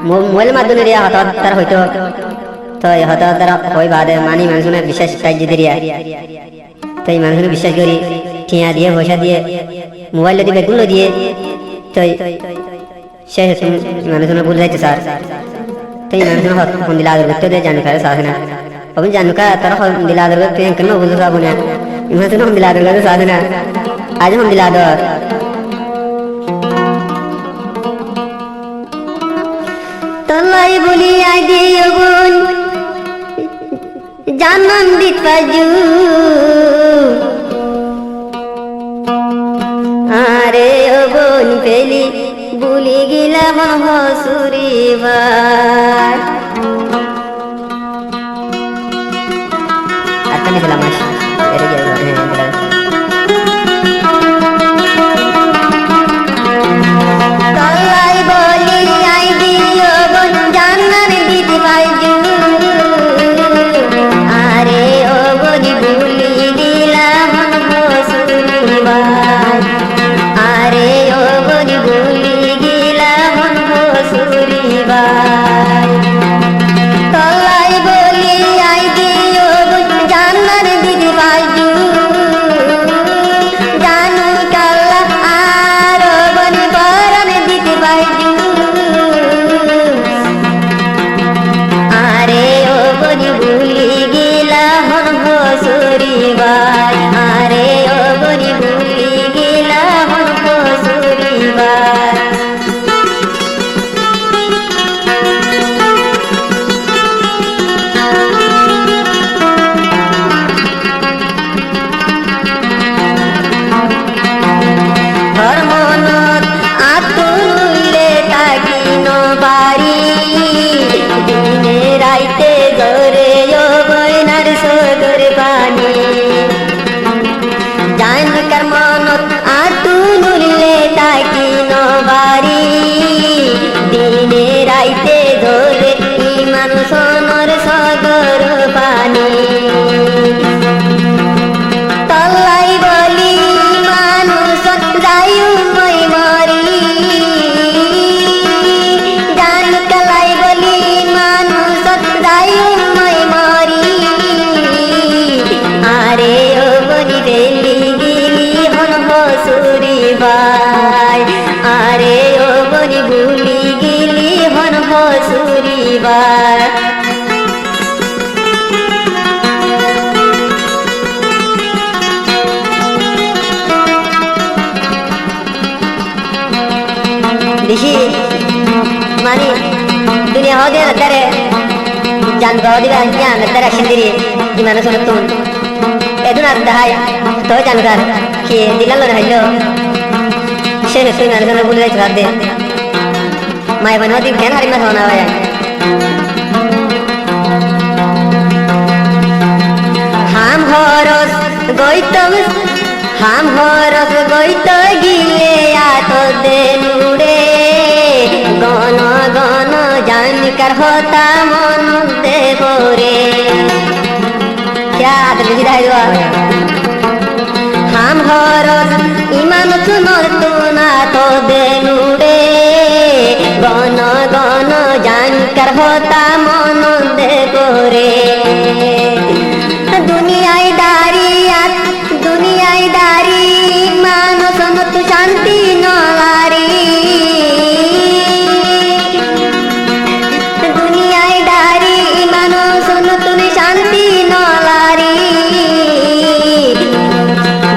mobile মাধ্যমে দিয়া হঠাৎ তার হয়তো তো হঠাৎ তারা হয় বাদে মানি মানুষজনের বিশ্বাস কার্য দিয়া তো এই মানুষজনের বিশ্বাস করি ঠিয়া দিয়ে পয়সা দিয়ে মোবাইল দিয়ে বেগুলো দিয়ে তো সে মানুষজনের ভুল যাইতে স্যার তো এই মানুষজনের ফোন দিলে আদর করতে দিয়ে জানু খারে সাথ না আপনি জানু খা তারা ফোন দিলে আদর করতে কেন বুঝতে পারবো না মানুষজন ফোন দিলে আদর করতে সাথ না আজ ফোন দিলে আদর তলাই বলি আই দিও বোন জানান দিত পাজু আরে ও বোন পেলি বুলি গিলা মন হসুরিবার আচ্ছা নিলাম মাস এর গিয়ে তলাই বলি আই দিও বোন জানান দিত পাজু আরে ও বলি বুলি গিলা মন হসুরিবার আরে ও বলি বুলি গিলা মন হসুরিবার তলাই বলি আই দিও বোন জানান দিত পাজু জানু কাল্লা আর বনি পরান দিত পাজু আরে ও বনি বুলি গিলা মন হসুরিবার আরে ও বনি বুলি গিলা মন হসুরিবার হরমনত আতুলে তাকিন বাড়ি দিনে রাইতে জরে ও বইনার সদর পানি জানকার মনত আতুলে তাকিন বাড়ি দিনে রাইতে জরে ইমান সোনর সদর পানি তলাই বলি মানুষ যাইও মই মরি জান কালাই বলি মানুষ যাইও মই মরি আরে ও বলি বেলি গিলি হন হসুরিবার আরে ও বলি বুলি গিলি হন হসুরিবার দেখি মানে দুনিয়া হওয়া দিয়ে নাতারে জান গাওয়া দিবে আনকিয়া নাতারে আসেন দিরি কি মানুষ নতুন এদুন আর দাহাই তো জানকার কি দিলাল না হইলো সে তুই মানুষের বলে যাইতে ভাব দে মাই বানো দি কেন হারিমা থানা হয় হাম হরস গইত গিলে আত দেনুড়ে গন গন জানকার হতা মন দেবরে क्या आदमी दाई दो हम हरस इमान सुनर तुना तो देनुड़े गन गन जानकर होता मन दे गोरे दुनियाई दारी मानो समत शांति नलारी दुनियाई दारी मानो समत शांति नलारी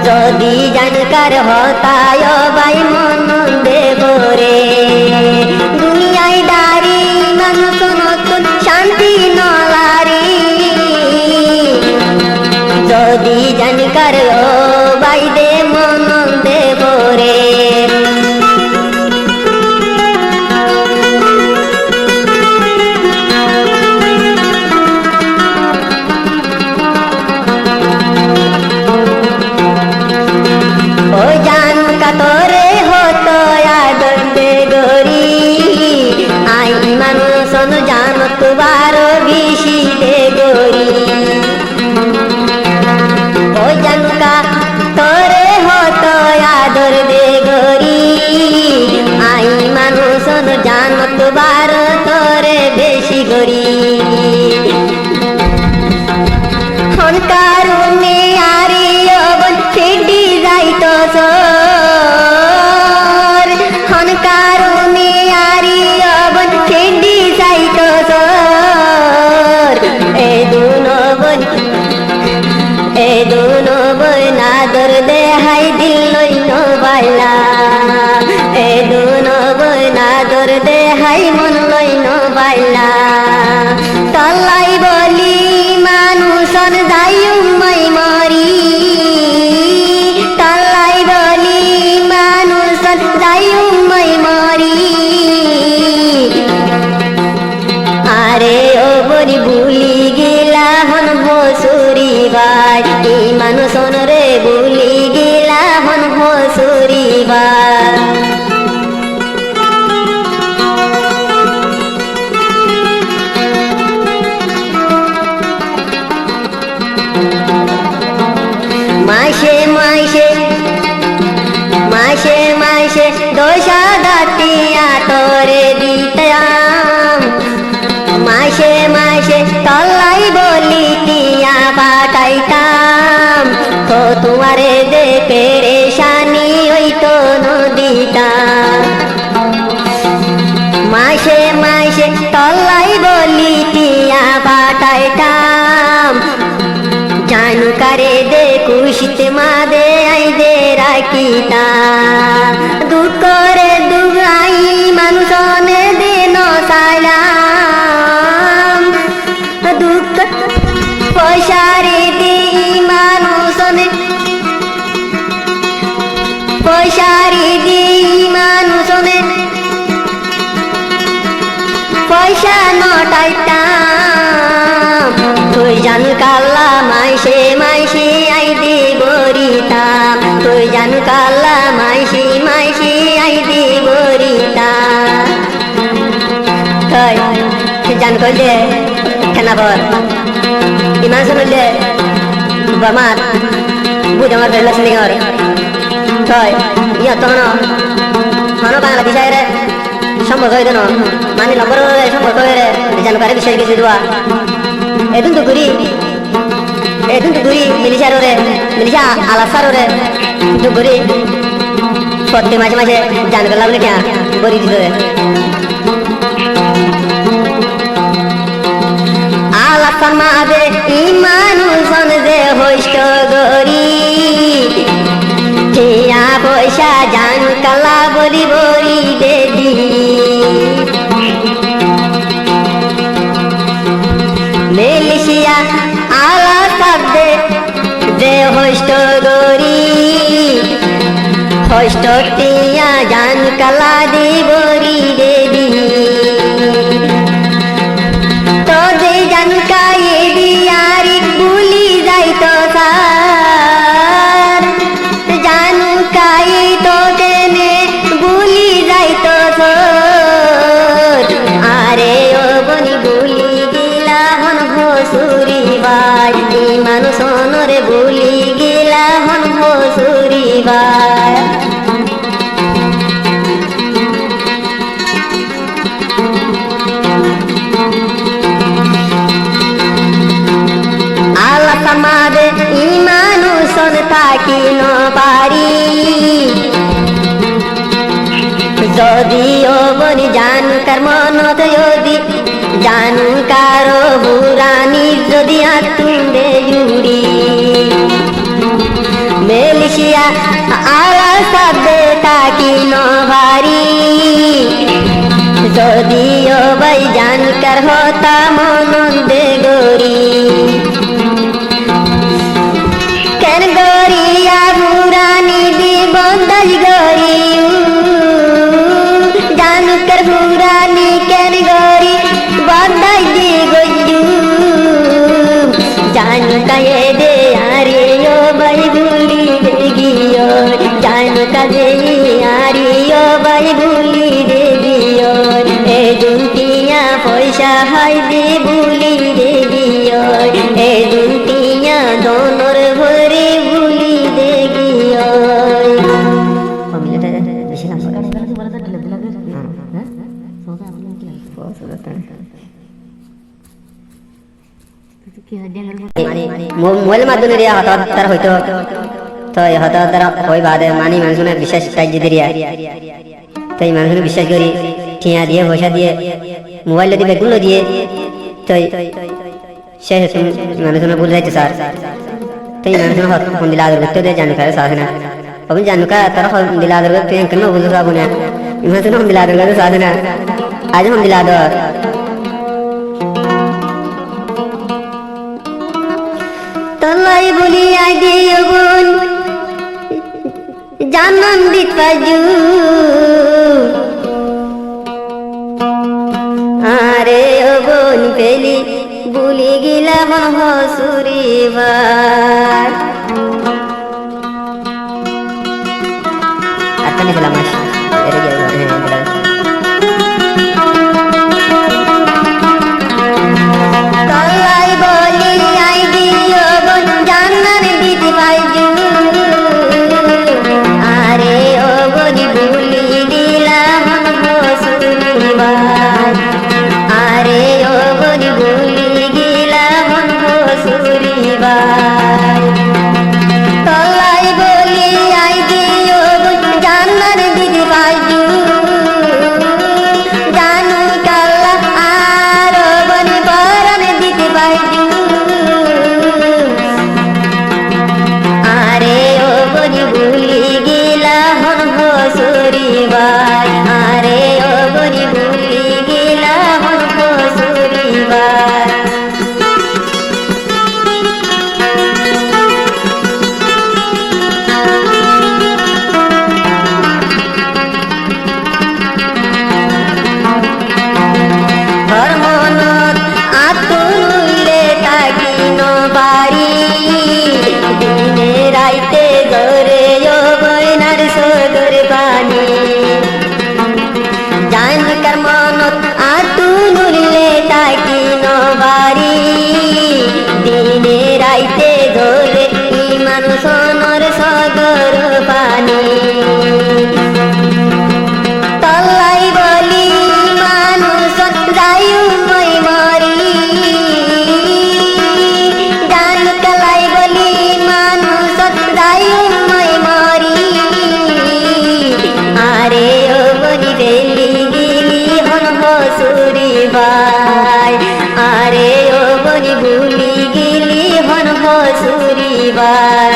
যদি জানকার হতায় বাই মন দেবরে দুনিয়ায় দারি মানুষ নতুন শান্তি নলারি যদি জানকার ও বাই দে মন দেবরে ও জান যাই মন লইন বাইলা তলাই বলি মানুষন যাই উম্মাই মরি তলাই বলি মানুষন যাই উম্মাই মরি আরে ও বলি ভুলি গিলা হন ভসুরি ভাই এই মানুষন রে ভুলি গিলা হন ভসুরি ভাই মাসে মাসে মাসে মাসে দোষা দাতিয়া তোরে দিতাম মাসে মাসে তলাই বলি তিয়া পাঠাইতাম তো তোমারে দে পেরেশানি হইতো নদীটা মাসে মাসে তলাই বলি তিয়া পাঠাইতাম জানু কারে দে কুশিতে মাদে আই দে রাখিতা দুঃখ রে দুগাই মানুষনে দে নসালাম দুঃখ পয়সারে দে মানুষনে পয়সারে দে মানুষনে পয়সা নটাইতাম তুই জান কাল্লা মাইসে মাইসে আই দি বরিতাম তুই জান কাল্লা মাইসে মাইসে আই দি বরিতাম তুই জান কইলে খেনা বল ইমান শুনলে বামার বুঝ আমার বেলা শুনিগর তুই ইয়া তো হন বাংলাদেশ রে সম্ভব হয়ে দেন মানে নম্বর সম্ভব হয়ে জান কারে বিষয় কিছু দেওয়া এদিন তো ঘুরি মিলিশার ওরে মিলিশা আলাসার ওরে তো ঘুরি প্রত্যেক মাঝে মাঝে জান করলাম না কেন বরি দিত আলাসার মাঝে ইমানুষন যে হইষ্ট গরি টিয়া পয়সা জান কালা বলি বরি দেদি মেলিশিয়া আলা কাঁদে যে হইষ্ট গরি হইষ্ট টিয়া জান কালা দি বরি দেদি তো যে জান কায়ে দিয়ারি ভুলি যাইত সার জানু কায়ে তো কেনে ভুলি যাইত আরে ও বনি ভুলি গিলা হন ভসুরি ভাই এই মানুষনরে ভুলি গিলা হন ভসুরি ভাই আল্লাহ সমাদে ইমানুষন থাকি ন পারি যদিও বনি জান কার মনত যদি জানু কারো বুরানি যদি আতুন্দে জুড়ি মেলিশিয়া আলা সাদে তাকি নভারি যদিও ভাই জান কার হতা মনন্দে গরি কেন গরিয়া বুরানি দি বন্দাই গরি জানু কার বুরানি কেন গরি বন্দাই দি গজু জানু কায়ে দে আরে ও ভাই ভুলি দে গিयो জানু কাজে আরে ও ভাই ভুলি দে গিयो এ দুনিয়া পয়সা হাই দে ভুলি দে গিयो এ দুনিয়া দোনর ভরে ভুলি দে গিयो ফর্মুলাটা বেশি নাম করে বলা দিলে দিলা হ্যাঁ সোজা আপনি কি লাগে সোজা মোবাইল মাধ্যমে রিয়া হঠাৎ তার হয়তো তো হঠাৎ তারা ওই বাদে মানি মানুষের বিশেষ কাজ দিয়া তো এই মানুষের বিশ্বাস করি টিয়া দিয়ে পয়সা দিয়ে মোবাইল দিয়ে বেগুলো দিয়ে তো সে মানুষের ভুল যাইতে স্যার তো এই মানুষের ফোন দিলে আদর করতে দিয়ে জানুকা সাথ না আপনি জানুকা তারা ফোন দিলে আদর করতে কেন বুঝতে পারবো না মানুষের ফোন দিলে আদর করতে সাথ না আজ হম দিলা আদর তলাই বলি আই দিও বোন জানান দিত পাজু আরে ও বোন পেলি বুলি গিলা মন হসুরিবার আচ্ছা নিলাম মাসি এর গিয়ে তলাই বলি আই দিও বোন জানান দিত পাজু আরে ও বলি বুলি গিলা মন হসুরিবার আরে ও বলি বুলি গিলা মন হসুরিবার তলাই বলি আই দিও জানার দিদি বাজু জানু কাল্লা আর বনি বরণ দিদি বাজু আরে ও বনি বুলি গিলা মন হসুরিবার আরে ও বনি বুলি গিলা মন হসুরিবার হরমনত আতুলে তাকিন বাড়ি দিনে রাইতে জরে বইনার সদর পানি জানকার মনত আতুলে তাকিন বাড়ি দিনে রাইতে জরে ইমান সোনর সদর পানি তলাই বলি মানুষ যাইও মই মরি জান কালাই বলি মানুষ যাইও মই মরি আরে ও বলি বেলি গিলি হন হসুরিবার আরে ও বলি বুলি গিলি হন হসুরিবার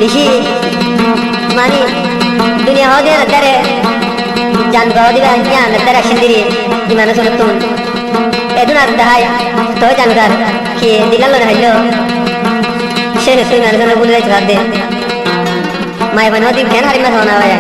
দেখি মানে দুনিয়া হওয়া দিয়ে নাতারে জান গাওয়া দিবে আনকি নাতারে আসেন দিরি কি মানুষ নতুন এদুন আর দাহাই তো জানকার কি দিলাল না হইলো সে তুই মানুষের বলে যাইতে ভাব দে মাই বানো দি ধ্যান হারিমা হওয়া না হয়